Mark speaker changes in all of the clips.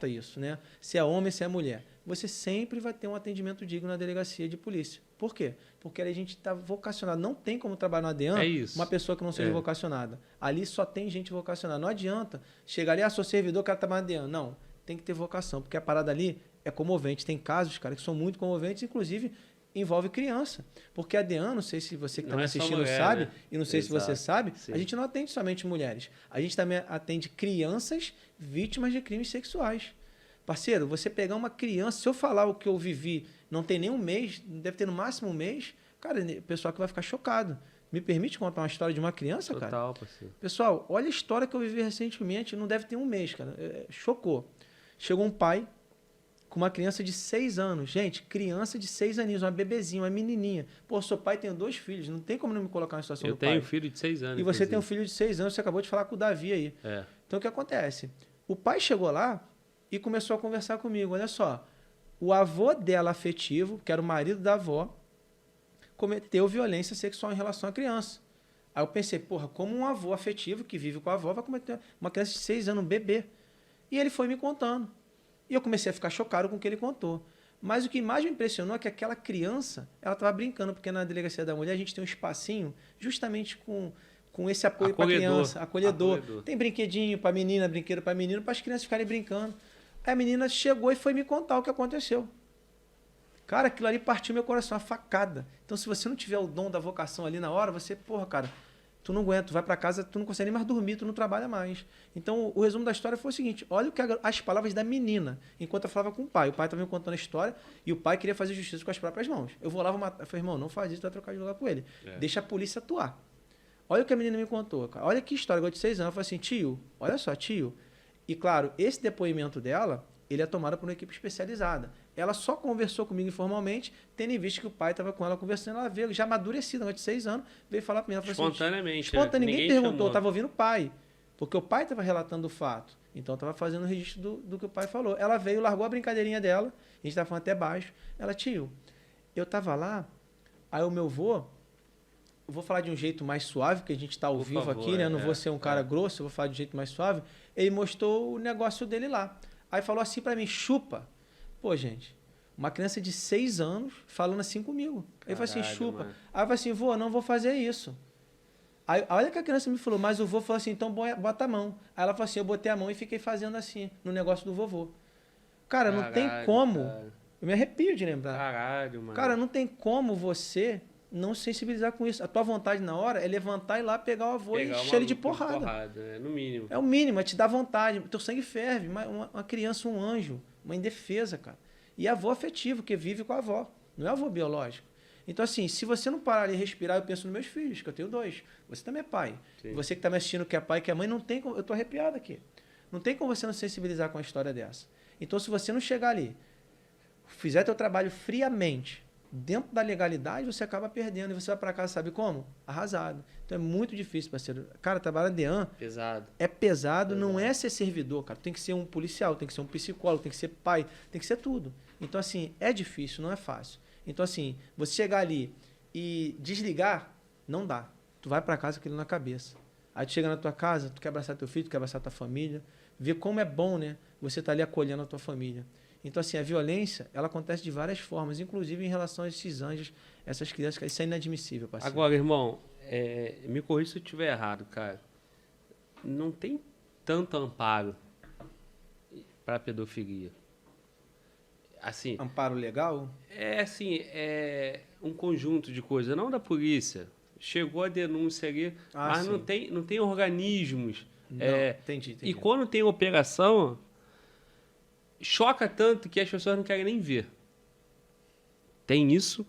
Speaker 1: importa isso, né? Se é homem, se é mulher. Você sempre vai ter um atendimento digno na delegacia de polícia. Por quê? Porque ali a gente está vocacionado. Não tem como trabalhar na DEAN uma pessoa que não seja vocacionada. Ali só tem gente vocacionada. Não adianta chegar ali, sou servidor, quero trabalhar na DEAN. Não, tem que ter vocação, porque a parada ali é comovente. Tem casos, cara, que são muito comoventes, inclusive envolve criança. Porque a DEAN, não sei se você que está me assistindo mulher, sabe, né? E não sei se você sabe, sim, a gente não atende somente mulheres. A gente também atende crianças vítimas de crimes sexuais. Parceiro, você pegar uma criança, se eu falar o que eu vivi, não tem nem um mês, deve ter no máximo um mês, cara, o pessoal que vai ficar chocado. Me permite contar uma história de uma criança, cara?
Speaker 2: Total, parceiro.
Speaker 1: Pessoal, olha a história que eu vivi recentemente, não deve ter um mês, cara. Chocou. Chegou um pai com uma criança de 6 anos. Gente, criança de 6 aninhos, uma bebezinha, uma menininha. Pô, sou pai, tenho 2 filhos, não tem como não me colocar na situação do pai.
Speaker 2: Eu tenho um filho de 6 anos.
Speaker 1: E você tem um filho de 6 anos, você acabou de falar com o Davi aí. Então, o que acontece? O pai chegou lá e começou a conversar comigo. Olha só, o avô dela afetivo, que era o marido da avó, cometeu violência sexual em relação à criança. Aí eu pensei, porra, como um avô afetivo que vive com a avó vai cometer uma criança de 6 anos, um bebê? E ele foi me contando. E eu comecei a ficar chocado com o que ele contou. Mas o que mais me impressionou é que aquela criança, ela estava brincando, porque na Delegacia da Mulher a gente tem um espacinho justamente com esse apoio para a criança, acolhedor. Tem brinquedinho para menina, brinquedo para menino, para as crianças ficarem brincando. Aí a menina chegou e foi me contar o que aconteceu. Cara, aquilo ali partiu meu coração, uma facada. Então, se você não tiver o dom da vocação ali na hora, você, porra, cara, tu não aguenta, tu vai para casa, tu não consegue nem mais dormir, tu não trabalha mais. Então, o resumo da história foi o seguinte, olha o que as palavras da menina, enquanto eu falava com o pai estava me contando a história e o pai queria fazer justiça com as próprias mãos. Eu vou lá, vou matar. Eu falei, irmão, não faz isso, tu vai trocar de lugar com ele. Deixa a polícia atuar. Olha o que a menina me contou, cara. Olha que história, agora de 6 anos. Eu falei assim, tio, olha só, tio. E claro, esse depoimento dela, ele é tomado por uma equipe especializada. Ela só conversou comigo informalmente, tendo em vista que o pai estava com ela conversando, ela veio já amadurecida, agora de 6 anos, veio falar para mim.
Speaker 2: Espontaneamente.
Speaker 1: Assim, espontâneo, ninguém perguntou, estava ouvindo o pai, porque o pai estava relatando o fato. Então, estava fazendo o registro do que o pai falou. Ela veio, largou a brincadeirinha dela, a gente estava falando até baixo. Ela, tio, eu estava lá, aí o meu vô, eu vou falar de um jeito mais suave, porque a gente está ao vivo aqui, né? Não vou ser um cara grosso, eu vou falar de um jeito mais suave. Ele mostrou o negócio dele lá. Aí falou assim para mim, chupa. Pô, gente, uma criança de 6 anos falando assim comigo. Aí eu falei assim, chupa. Mano. Aí eu falei assim, vô, não vou fazer isso. Aí olha que a criança me falou, mas o vô falou assim, então bota a mão. Aí ela falou assim, eu botei a mão e fiquei fazendo assim, no negócio do vovô. Cara, não tem como. Cara. Eu me arrepio de lembrar.
Speaker 2: Caralho, mano.
Speaker 1: Cara, não tem como você não sensibilizar com isso. A tua vontade na hora é levantar e ir lá pegar o avô e encher ele de porrada.
Speaker 2: No mínimo.
Speaker 1: É o mínimo, é te dar vontade. Teu sangue ferve. Uma criança, um anjo, uma indefesa, cara. E avô afetivo, que vive com a avó. Não é avô biológico. Então, assim, se você não parar ali e respirar, eu penso nos meus filhos, que eu tenho 2. Você também é pai. Sim. Você que está me assistindo, que é pai, que é mãe, não tem como... Eu tô arrepiado aqui. Não tem como você não sensibilizar com a história dessa. Então, se você não chegar ali, fizer teu trabalho friamente, dentro da legalidade, você acaba perdendo. E você vai para casa, sabe como? Arrasado. Então é muito difícil, parceiro. Cara, trabalhar DEAN é pesado, não é ser servidor, cara. Tem que ser um policial, tem que ser um psicólogo, tem que ser pai, tem que ser tudo. Então, assim, é difícil, não é fácil. Então, assim, você chegar ali e desligar, não dá. Tu vai para casa com aquilo na cabeça. Aí tu chega na tua casa, tu quer abraçar teu filho, tu quer abraçar tua família. Ver como é bom, né? Você tá ali acolhendo a tua família. Então, assim, a violência, ela acontece de várias formas, inclusive em relação a esses anjos, essas crianças, isso é inadmissível, parceiro.
Speaker 2: Agora, irmão, me corrija se eu estiver errado, cara. Não tem tanto amparo para pedofilia. Assim,
Speaker 1: amparo legal?
Speaker 2: É um conjunto de coisas, não da polícia. Chegou a denúncia ali, mas não tem organismos.
Speaker 1: Não, entendi.
Speaker 2: E quando tem operação, choca tanto que as pessoas não querem nem ver. Tem isso.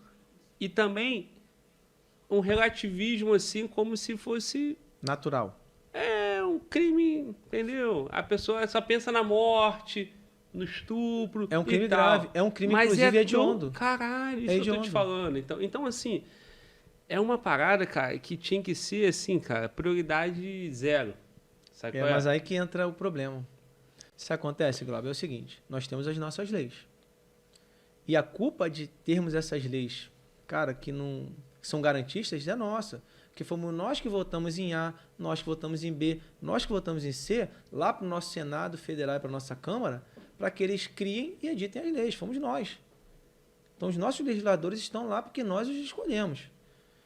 Speaker 2: E também um relativismo assim, como se fosse...
Speaker 1: natural.
Speaker 2: É um crime, entendeu? A pessoa só pensa na morte, no estupro.
Speaker 1: É um crime grave. É um crime, mas inclusive, hediondo.
Speaker 2: Caralho, isso que eu tô te falando. Então, assim, é uma parada, cara, que tinha que ser, assim, cara, prioridade 0. Sabe qual é?
Speaker 1: Mas aí que entra o problema. Isso acontece, Glauber, é o seguinte, nós temos as nossas leis. E a culpa de termos essas leis, cara, que são garantistas, é nossa. Porque fomos nós que votamos em A, nós que votamos em B, nós que votamos em C, lá para o nosso Senado Federal e para a nossa Câmara, para que eles criem e editem as leis. Fomos nós. Então, os nossos legisladores estão lá porque nós os escolhemos.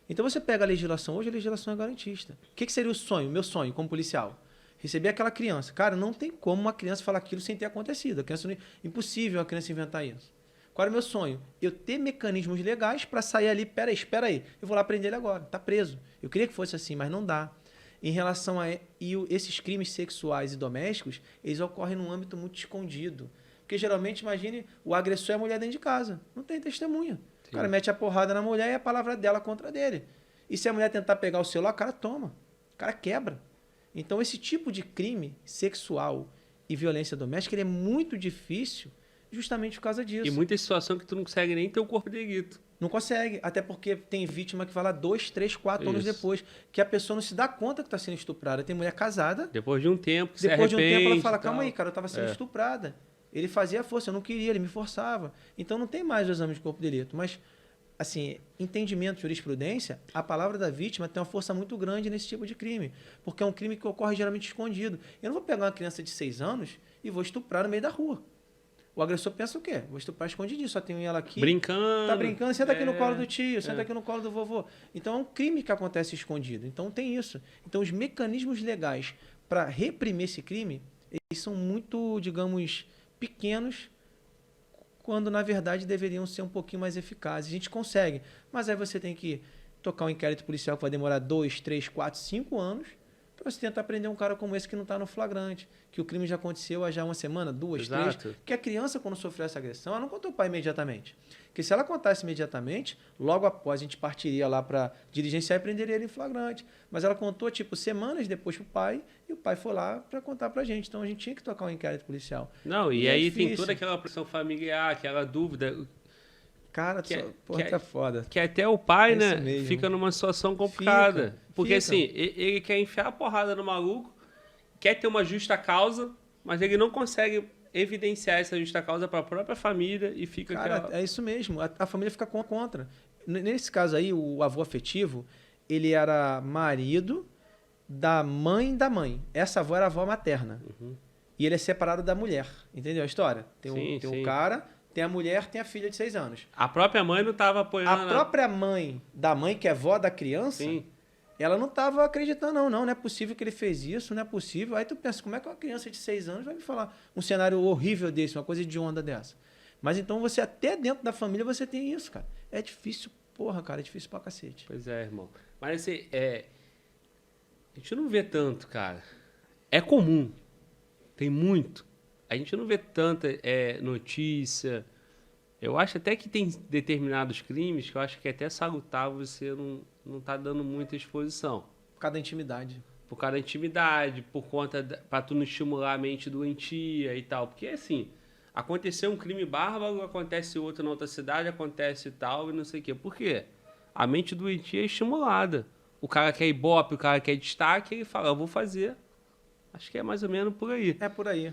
Speaker 1: Então, você pega a legislação hoje, a legislação é garantista. O que seria o sonho, meu sonho como policial? Receber aquela criança. Cara, não tem como uma criança falar aquilo sem ter acontecido. Impossível uma criança inventar isso. Qual era o meu sonho? Eu ter mecanismos legais para sair ali. Espera aí. Eu vou lá prender ele agora. Está preso. Eu queria que fosse assim, mas não dá. Em relação a esses crimes sexuais e domésticos, eles ocorrem num âmbito muito escondido. Porque geralmente, imagine, o agressor é a mulher dentro de casa. Não tem testemunha. Sim. O cara mete a porrada na mulher e a palavra dela contra dele. E se a mulher tentar pegar o celular, o cara toma. O cara quebra. Então, esse tipo de crime sexual e violência doméstica ele é muito difícil justamente por causa disso.
Speaker 2: E muita situação que tu não consegue nem ter o corpo de delito.
Speaker 1: Não consegue. Até porque tem vítima que vai lá 2, 3, 4 anos depois. Que a pessoa não se dá conta que está sendo estuprada. Tem mulher casada.
Speaker 2: Depois de um tempo, que
Speaker 1: depois
Speaker 2: se
Speaker 1: de um tempo ela fala,
Speaker 2: tal.
Speaker 1: calma aí, cara, eu estava sendo estuprada. Ele fazia força, eu não queria, ele me forçava. Então não tem mais o exame de corpo de delito. Mas, assim, entendimento, jurisprudência, a palavra da vítima tem uma força muito grande nesse tipo de crime. Porque é um crime que ocorre geralmente escondido. Eu não vou pegar uma criança de 6 anos e vou estuprar no meio da rua. O agressor pensa o quê? Vou estuprar escondidinho, só tenho ela aqui.
Speaker 2: Brincando.
Speaker 1: Tá brincando, senta aqui no colo do tio, senta aqui no colo do vovô. Então é um crime que acontece escondido. Então tem isso. Então os mecanismos legais para reprimir esse crime, eles são muito, digamos, pequenos, quando na verdade deveriam ser um pouquinho mais eficazes. A gente consegue, mas aí você tem que tocar um inquérito policial que vai demorar 2, 3, 4, 5 anos para você tentar prender um cara como esse que não está no flagrante, que o crime já aconteceu há já uma semana, 2, 3. Porque a criança, quando sofreu essa agressão, ela não contou o pai imediatamente. Porque se ela contasse imediatamente, logo após a gente partiria lá para diligenciar e prenderia ele em flagrante. Mas ela contou, tipo, semanas depois pro pai, e o pai foi lá para contar pra gente. Então a gente tinha que tocar um inquérito policial.
Speaker 2: Não, e aí tem toda aquela pressão familiar, aquela dúvida.
Speaker 1: Cara, tá foda.
Speaker 2: Que até o pai, né, fica numa situação complicada. Porque assim, ele quer enfiar a porrada no maluco, quer ter uma justa causa, mas ele não consegue evidenciar essa justa causa para a própria família e fica...
Speaker 1: Cara, é isso mesmo. A família fica contra. Nesse caso aí, o avô afetivo, ele era marido da mãe da mãe. Essa avó era a avó materna. Uhum. E ele é separado da mulher. Entendeu a história? Tem o cara... Tem a mulher, tem a filha de 6 anos.
Speaker 2: A própria mãe não estava apoiando...
Speaker 1: A própria mãe da mãe, que é vó da criança, ela não estava acreditando, não é possível que ele fez isso, não é possível. Aí tu pensa, como é que uma criança de 6 anos vai me falar um cenário horrível desse, uma coisa hedionda dessa? Mas então você, até dentro da família, você tem isso, cara. É difícil, porra, cara, é difícil pra cacete.
Speaker 2: Pois é, irmão. Mas assim, a gente não vê tanto, cara. É comum. Tem muito. A gente não vê tanta notícia. Eu acho até que tem determinados crimes que eu acho que é até salutar você não tá dando muita exposição.
Speaker 1: Por causa da intimidade.
Speaker 2: Por causa da intimidade, por conta para tu não estimular a mente doentia e tal. Porque assim, aconteceu um crime bárbaro, acontece outro na outra cidade, acontece tal e não sei o quê. Por quê? A mente doentia é estimulada. O cara quer ibope, o cara quer destaque, ele fala, eu vou fazer. Acho que é mais ou menos por aí.
Speaker 1: É por aí.